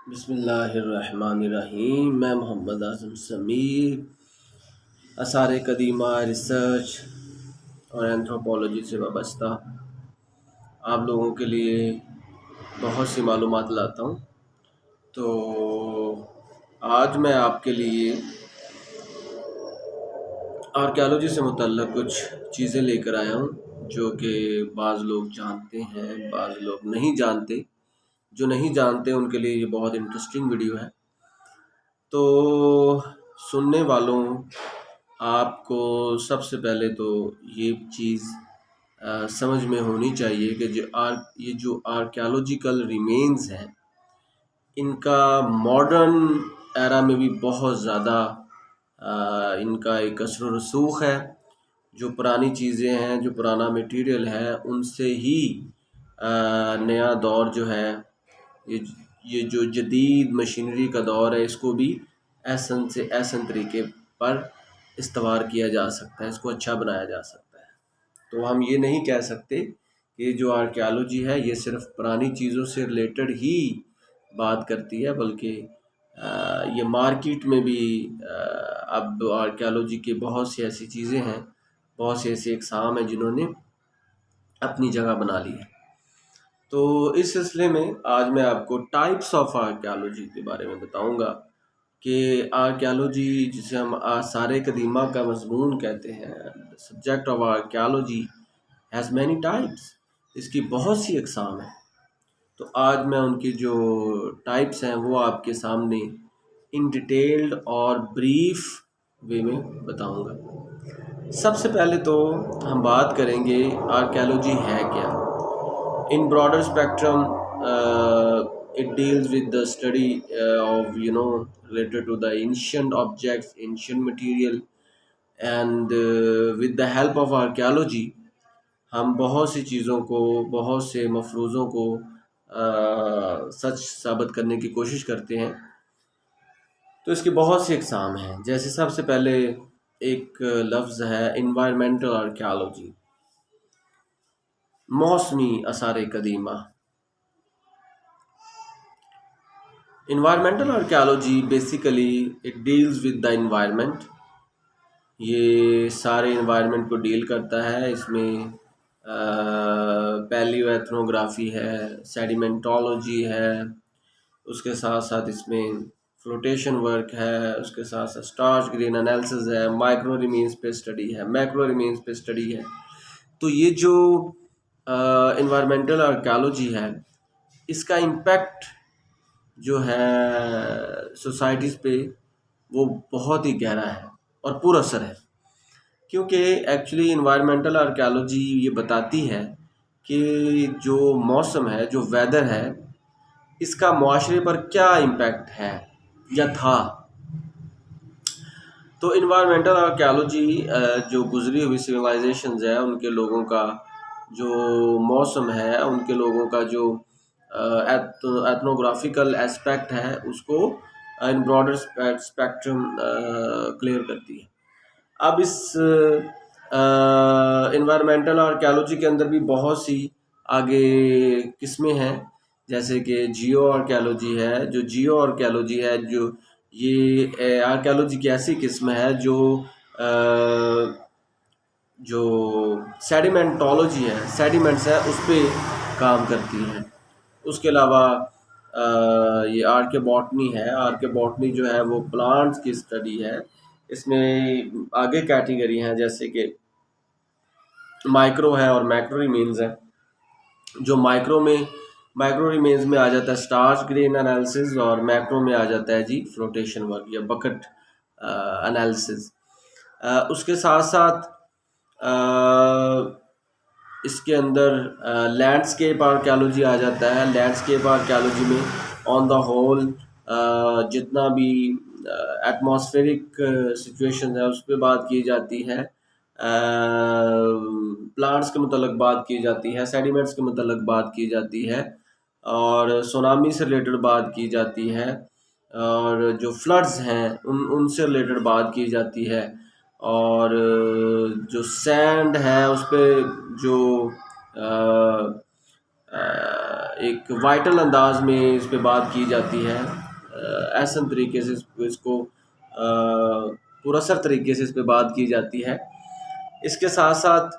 बिस्मिल्लाहिर्रहमानिर्रहीम। मैं मोहम्मद आज़म समीर आसार कदीमा रिसर्च और एंथ्रोपोलॉजी से वाबस्ता आप लोगों के लिए बहुत सी मालूमात लाता हूँ। तो आज मैं आपके लिए आर्कियोलॉजी से मुतल्लिक़ कुछ चीज़ें लेकर आया हूँ जो कि बाज़ लोग जानते हैं, बाज़ लोग नहीं जानते। जो नहीं जानते उनके लिए ये बहुत इंटरेस्टिंग वीडियो है। तो सुनने वालों, आपको सबसे पहले तो ये चीज़ समझ में होनी चाहिए कि ये जो आर्कियोलॉजिकल रिमेन्स हैं, इनका मॉडर्न एरा में भी बहुत ज़्यादा इनका एक असर रसूख है। जो पुरानी चीज़ें हैं, जो पुराना मटेरियल है, उनसे ही नया दौर जो है, ये जो जदीद मशीनरी का दौर है, इसको भी एहसन से एहसन तरीके पर इस्तेमाल किया जा सकता है, इसको अच्छा बनाया जा सकता है। तो हम ये नहीं कह सकते कि जो आर्कियोलॉजी है ये सिर्फ पुरानी चीज़ों से रिलेटेड ही बात करती है, बल्कि ये मार्केट में भी अब आर्कियोलॉजी के बहुत सी ऐसी चीज़ें हैं, बहुत से ऐसे इकसाम हैं जिन्होंने अपनी जगह बना ली है। तो इस सिलसिले में आज मैं आपको टाइप्स ऑफ आर्कियोलॉजी के बारे में बताऊंगा कि आर्कियोलॉजी, जिसे हम आसार कदीमा का मजमून कहते हैं, subject of archaeology has many types. इसकी बहुत सी अक़साम हैं। तो आज मैं उनकी जो टाइप्स हैं वो आपके सामने इन डिटेल्ड और ब्रीफ वे में बताऊंगा। सबसे पहले तो हम बात करेंगे आर्कियोलॉजी है क्या। In broader spectrum, it deals with the study of related to the ancient objects, ancient material, and with the help of archaeology हम बहुत सी चीज़ों को, बहुत से मफरूज़ों को सच साबित करने की कोशिश करते हैं। तो इसके बहुत से इकसाम हैं। जैसे सबसे पहले एक लफ्ज़ है इन्वायरमेंटल आर्कियोलॉजी, मौसमी आसार कदीमा। Environmental archaeology basically it deals with the environment। ये सारे इन्वायरमेंट को डील करता है। इसमें पैलियोएथनोग्राफी है, सेडिमेंटोलॉजी है, उसके साथ साथ इसमें फ्लोटेशन वर्क है, उसके साथ साथ स्टार्च ग्रेन एनालिसिस है, माइक्रो रिमेन्स पे स्टडी है, मैक्रो रिमेन्स पे स्टडी है। तो ये जो इन्वायरमेंटल आर्कियोलॉजी है, इसका इम्पैक्ट जो है सोसाइटीज़ पे वो बहुत ही गहरा है और पुरअसर है। क्योंकि एक्चुअली इन्वायरमेंटल आर्कियोलॉजी ये बताती है कि जो मौसम है, जो वेदर है, इसका मुआशरे पर क्या इम्पैक्ट है या था। तो इन्वायरमेंटल आर्कियोलॉजी जो गुजरी हुई सिविलाइजेशंस है, उनके लोगों का जो मौसम है, उनके लोगों का जो एथनोग्राफिकल एस्पेक्ट है, उसको इन ब्रॉडर स्पेक्ट्रम क्लियर करती है। अब इस इन्वायरमेंटल आर्कियोलॉजी के अंदर भी बहुत सी आगे किस्में हैं। जैसे कि जियो आर्कियोलॉजी है। जो जियो आर्कियोलॉजी है, जो ये आर्कियोलॉजी की ऐसी किस्म है जो सेडिमेंटोलॉजी है, सेडिमेंट्स है, उस पर काम करती है। उसके अलावा ये आर्कियोबॉटनी है। आर्कियोबॉटनी जो है वो प्लांट्स की स्टडी है। इसमें आगे कैटेगरी हैं, जैसे कि माइक्रो है और मैक्रो रिमेन्स है। जो माइक्रो रिमेन्स में आ जाता है स्टार्च ग्रेन एनालिसिस, और मैक्रो में आ जाता है जी फ्लोटेशन वर्क या बकेट एनालिसिस। उसके साथ साथ इसके अंदर लैंडस्केप आर्कियोलॉजी आ जाता है। लैंडस्केप आर्कियोलॉजी में ऑन द होल जितना भी एटमॉस्फेरिक सिचुएशन है उस पर बात की जाती है, प्लांट्स के मुतल्लिक़ बात की जाती है, सेडिमेंट्स के मुतल्लिक़ बात की जाती है, और सुनामी से रिलेटेड बात की जाती है, और जो फ्लड्स हैं उनसे रिलेटेड बात की जाती है, और जो सैंड है उस पर जो एक वाइटल अंदाज में इस पे बात की जाती है, ऐसा तरीके से इसको पुरअसर तरीके से इस पे बात की जाती है। इसके साथ साथ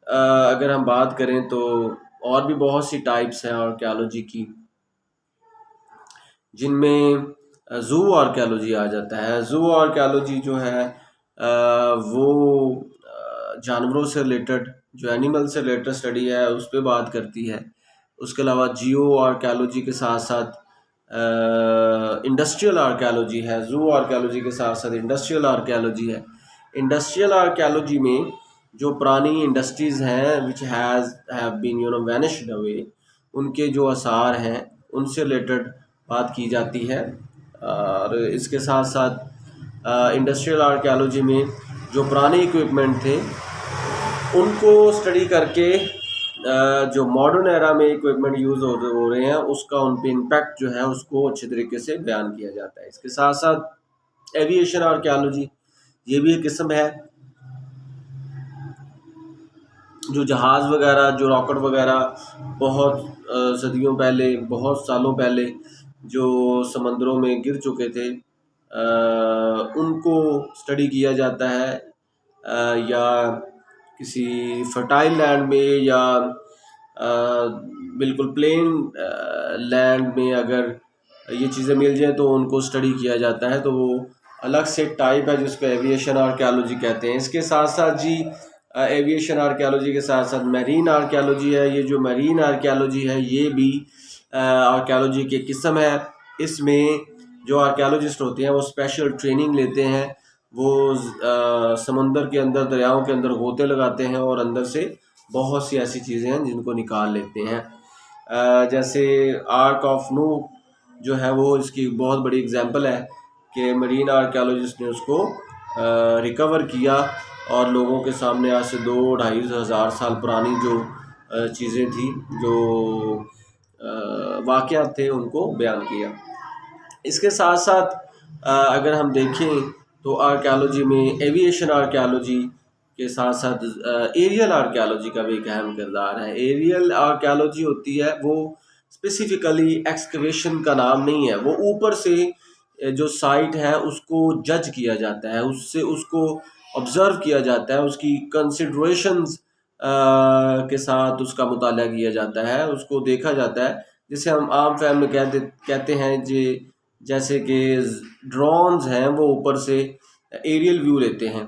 अगर हम बात करें तो और भी बहुत सी टाइप्स हैं आर्कियोलॉजी की, जिनमें ज़ू आर्कियोलॉजी आ जाता है। ज़ू आर्कियोलॉजी जो है वो जानवरों से रिलेटेड, जो एनिमल से रिलेटेड स्टडी है उस पर बात करती है। उसके अलावा जियो आर्कियोलॉजी के साथ साथ इंडस्ट्रियल आर्कियोलॉजी है। ज़ू आर्कियोलॉजी के साथ साथ इंडस्ट्रियल आर्कियोलॉजी है। इंडस्ट्रियल आर्कियोलॉजी में जो पुरानी इंडस्ट्रीज़ हैं which have been vanished away, उनके जो आसार हैं उनसे रिलेटेड बात की जाती है। और इसके साथ साथ इंडस्ट्रियल आर्कियोलॉजी में जो पुराने इक्विपमेंट थे उनको स्टडी करके जो मॉडर्न एरा में इक्विपमेंट यूज़ हो रहे हैं उसका उन पे इम्पैक्ट जो है उसको अच्छे तरीके से बयान किया जाता है। इसके साथ साथ एविएशन आर्कियोलॉजी, ये भी एक किस्म है। जो जहाज़ वगैरह, जो रॉकेट वगैरह बहुत सदियों पहले, बहुत सालों पहले जो समंदरों में गिर चुके थे, उनको स्टडी किया जाता है। या किसी फर्टाइल लैंड में या बिल्कुल प्लेन लैंड में अगर ये चीज़ें मिल जाएँ तो उनको स्टडी किया जाता है। तो वो अलग से टाइप है जिसको एविएशन आर्कियोलॉजी कहते हैं। इसके साथ साथ जी एविएशन आर्कियोलॉजी के साथ साथ मैरीन आर्कियोलॉजी है। ये जो मैरीन आर्कियोलॉजी है ये भी आर्कियोलॉजी की किस्म है। इसमें जो आर्कियोलॉजिस्ट होते हैं वो स्पेशल ट्रेनिंग लेते हैं। वो समंदर के अंदर, दरियाओं के अंदर गोते लगाते हैं और अंदर से बहुत सी ऐसी चीज़ें हैं जिनको निकाल लेते हैं। जैसे आर्क ऑफ नूह जो है वो इसकी बहुत बड़ी एग्जांपल है कि मरीन आर्कियोलॉजिस्ट ने उसको रिकवर किया और लोगों के सामने आज से 2-2.5 हज़ार साल पुरानी जो चीज़ें थी, जो वाक़यात थे, उनको बयान किया। इसके साथ साथ अगर हम देखें तो आर्कियोलॉजी में एविएशन आर्कियोलॉजी के साथ साथ एरियल आर्कियोलॉजी का भी एक अहम किरदार है। एरियल आर्कियोलॉजी होती है वो स्पेसिफिकली एक्सकवेशन का नाम नहीं है, वो ऊपर से जो साइट है उसको जज किया जाता है, उससे उसको ऑब्ज़र्व किया जाता है, उसकी कंसिडरेशंस के साथ उसका मुताला किया जाता है, उसको देखा जाता है। जिसे हम आम फहम में कहते हैं जैसे कि ड्रोन्स हैं वो ऊपर से एरियल व्यू लेते हैं।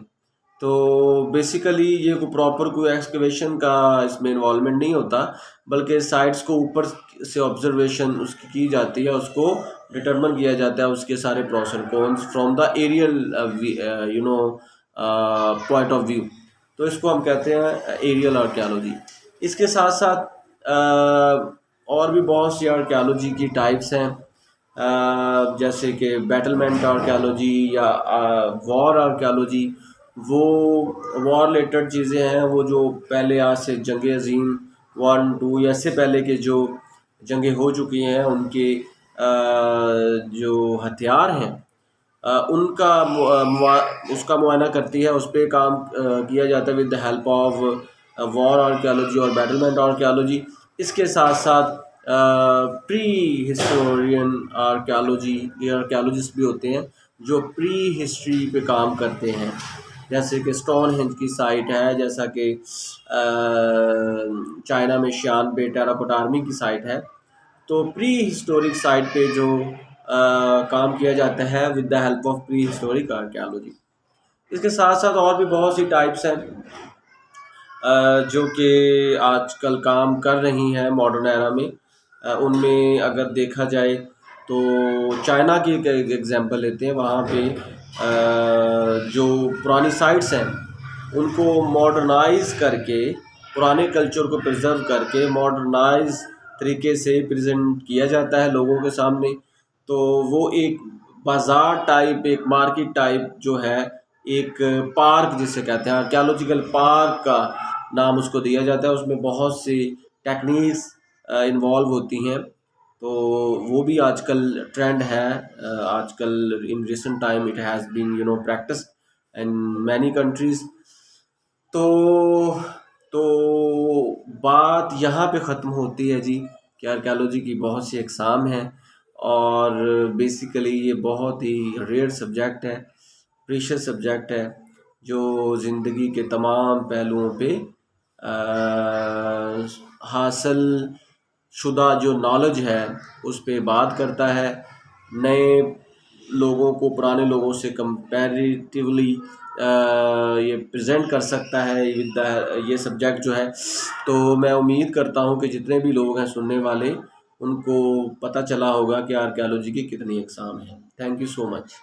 तो बेसिकली ये कोई प्रॉपर कोई एक्सकवेशन का इसमें इन्वॉल्वमेंट नहीं होता, बल्कि साइट्स को ऊपर से ऑब्जर्वेशन उसकी की जाती है, उसको डिटरमिन किया जाता है उसके सारे pros and cons from the aerial point of view. तो इसको हम कहते हैं एरियल आर्कियोलॉजी। इसके साथ साथ और भी बहुत सी आर्कियोलॉजी की टाइप्स हैं, जैसे कि बैटलमेंट आर्कियोलॉजी या वॉर आर्कियोलॉजी। वो वॉर रिलेटेड चीज़ें हैं, वो जो पहले आज से जंग अज़ीम 1-2 या इससे पहले के जो जंगें हो चुकी हैं उनके जो हथियार हैं उनका उसका मुआयना करती है, उस पर काम किया जाता है with the help of war archaeology और बैटलमेंट आर्कियोलॉजी। इसके साथ साथ प्री हिस्टोरियन आर्कियोलॉजी, ये आर्कियोलॉजिस्ट भी होते हैं जो प्री हिस्ट्री पे काम करते हैं, जैसे कि स्टोनहेंज की साइट है, जैसा कि चाइना में शियान पे टेराकोटा आर्मी की साइट है। तो प्री हिस्टोरिक साइट पे जो काम किया जाता है with the help of pre historic archaeology. इसके साथ साथ और भी बहुत सी टाइप्स हैं जो कि आजकल काम कर रही हैं मॉडर्न एरा में। उनमें अगर देखा जाए तो चाइना की एक एग्जांपल लेते हैं। वहाँ पे जो पुरानी साइट्स हैं उनको मॉडर्नाइज़ करके, पुराने कल्चर को प्रिजर्व करके मॉडर्नाइज तरीके से प्रेजेंट किया जाता है लोगों के सामने। तो वो एक बाज़ार टाइप, एक मार्केट टाइप जो है, एक पार्क जिसे कहते हैं, आर्कियोलॉजिकल पार्क का नाम उसको दिया जाता है। उसमें बहुत सी टेक्निक्स इन्वॉल्व होती हैं। तो वो भी आजकल ट्रेंड है। आजकल in recent time it has been practice in many countries. तो बात यहाँ पे ख़त्म होती है जी। कि आर्कियोलॉजी की बहुत सी अक़साम हैं और बेसिकली ये बहुत ही रेयर सब्जेक्ट है, प्रीशियस सब्जेक्ट है, जो ज़िंदगी के तमाम पहलुओं पे हासिल शुदा जो नॉलेज है उस पे बात करता है। नए लोगों को पुराने लोगों से कंपैरेटिवली ये प्रेजेंट कर सकता है विद ये सब्जेक्ट जो है। तो मैं उम्मीद करता हूँ कि जितने भी लोग हैं सुनने वाले, उनको पता चला होगा कि आर्कियोलॉजी की कितनी अक़साम हैं। Thank you so much.